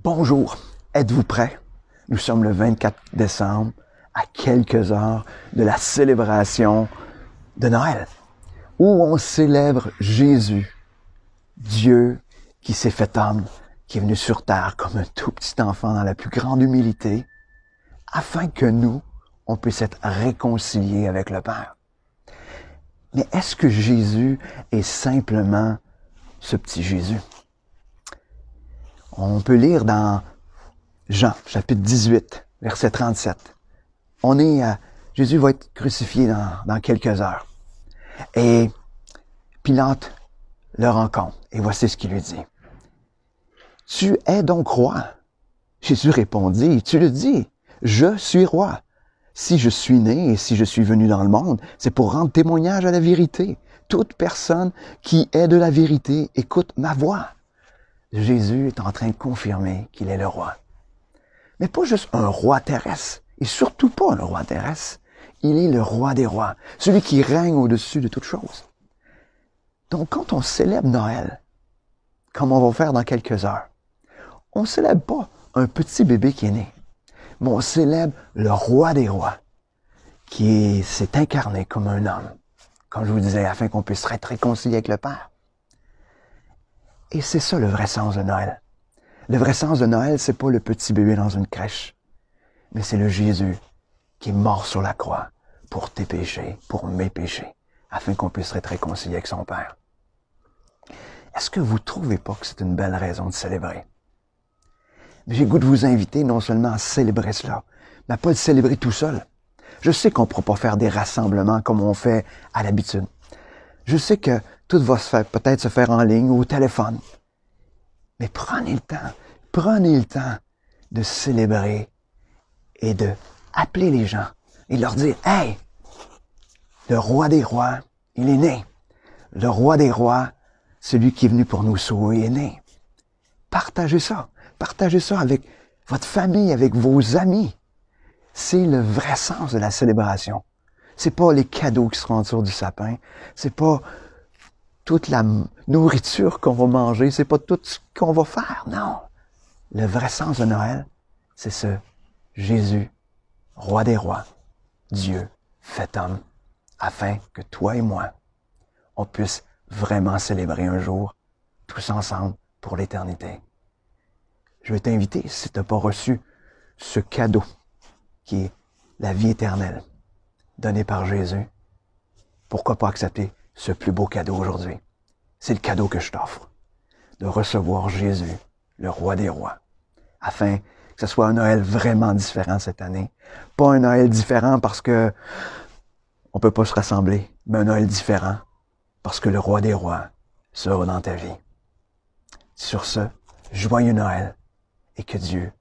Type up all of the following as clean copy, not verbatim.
Bonjour, êtes-vous prêts? Nous sommes le 24 décembre, à quelques heures de la célébration de Noël, où on célèbre Jésus, Dieu qui s'est fait homme, qui est venu sur terre comme un tout petit enfant dans la plus grande humilité, afin que nous, on puisse être réconciliés avec le Père. Mais est-ce que Jésus est simplement ce petit Jésus? On peut lire dans Jean, chapitre 18, verset 37. Jésus va être crucifié dans quelques heures. Et Pilate le rencontre. Et voici ce qu'il lui dit. « Tu es donc roi. » Jésus répondit, « Tu le dis, je suis roi. Si je suis né et si je suis venu dans le monde, c'est pour rendre témoignage à la vérité. Toute personne qui est de la vérité écoute ma voix. » Jésus est en train de confirmer qu'il est le roi. Mais pas juste un roi terrestre, et surtout pas un roi terrestre. Il est le roi des rois, celui qui règne au-dessus de toutes choses. Donc, quand on célèbre Noël, comme on va faire dans quelques heures, on ne célèbre pas un petit bébé qui est né, mais on célèbre le roi des rois, qui s'est incarné comme un homme, comme je vous disais, afin qu'on puisse être réconcilié avec le Père. Et c'est ça le vrai sens de Noël. Le vrai sens de Noël, c'est pas le petit bébé dans une crèche, mais c'est le Jésus qui est mort sur la croix pour tes péchés, pour mes péchés, afin qu'on puisse être réconcilié avec son Père. Est-ce que vous trouvez pas que c'est une belle raison de célébrer? J'ai le goût de vous inviter non seulement à célébrer cela, mais à pas le célébrer tout seul. Je sais qu'on ne pourra pas faire des rassemblements comme on fait à l'habitude. Je sais que tout va peut-être se faire en ligne ou au téléphone. Mais prenez le temps de célébrer et de appeler les gens et leur dire, « Hey, le roi des rois, il est né. Le roi des rois, celui qui est venu pour nous sauver, est né. » Partagez ça. Partagez ça avec votre famille, avec vos amis. C'est le vrai sens de la célébration. C'est pas les cadeaux qui seront autour du sapin. C'est pas toute la nourriture qu'on va manger. C'est pas tout ce qu'on va faire. Non. Le vrai sens de Noël, c'est ce Jésus, roi des rois, Dieu fait homme, afin que toi et moi, on puisse vraiment célébrer un jour, tous ensemble, pour l'éternité. Je vais t'inviter, si tu n'as pas reçu ce cadeau, qui est la vie éternelle, donné par Jésus, pourquoi pas accepter ce plus beau cadeau aujourd'hui? C'est le cadeau que je t'offre, de recevoir Jésus, le roi des rois, afin que ce soit un Noël vraiment différent cette année. Pas un Noël différent parce que on peut pas se rassembler, mais un Noël différent parce que le roi des rois sera dans ta vie. Sur ce, joyeux Noël et que Dieu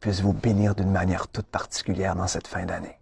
puisse vous bénir d'une manière toute particulière dans cette fin d'année.